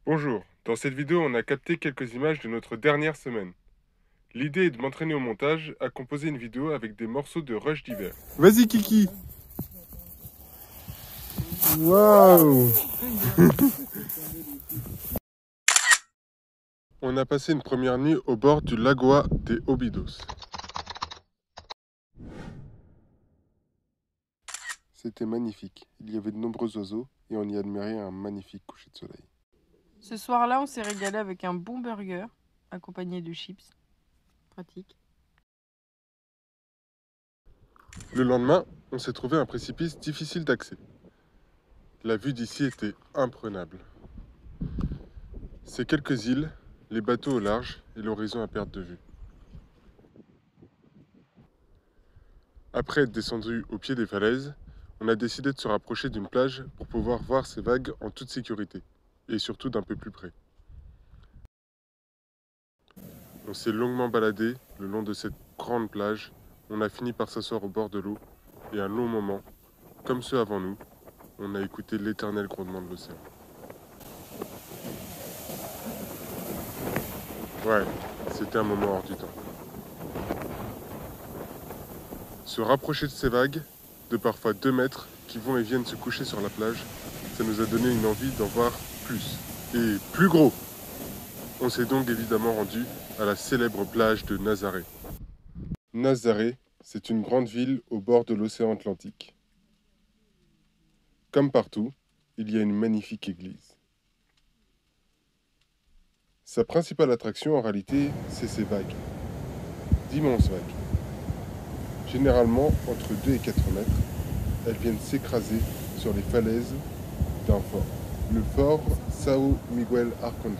Bonjour, dans cette vidéo on a capté quelques images de notre dernière semaine. L'idée est de m'entraîner au montage à composer une vidéo avec des morceaux de Rush d'hiver. Vas-y Kiki. Waouh. On a passé une première nuit au bord du Lagoa des Óbidos. C'était magnifique, il y avait de nombreux oiseaux et on y admirait un magnifique coucher de soleil. Ce soir-là, on s'est régalé avec un bon burger, accompagné de chips. Pratique. Le lendemain, on s'est trouvé un précipice difficile d'accès. La vue d'ici était imprenable. Ces quelques îles, les bateaux au large et l'horizon à perte de vue. Après être descendu au pied des falaises, on a décidé de se rapprocher d'une plage pour pouvoir voir ces vagues en toute sécurité, et surtout d'un peu plus près. On s'est longuement baladé le long de cette grande plage, on a fini par s'asseoir au bord de l'eau, et un long moment, comme ceux avant nous, on a écouté l'éternel grondement de l'océan. Ouais, c'était un moment hors du temps. Se rapprocher de ces vagues, de parfois 2 mètres, qui vont et viennent se coucher sur la plage, ça nous a donné une envie d'en voir plus, et plus gros. On s'est donc évidemment rendu à la célèbre plage de Nazaré. Nazaré, c'est une grande ville au bord de l'océan Atlantique. Comme partout, il y a une magnifique église. Sa principale attraction en réalité, c'est ses vagues. D'immenses vagues. Généralement entre 2 et 4 mètres, elles viennent s'écraser sur les falaises d'un fort, le fort São Miguel Arcanjo.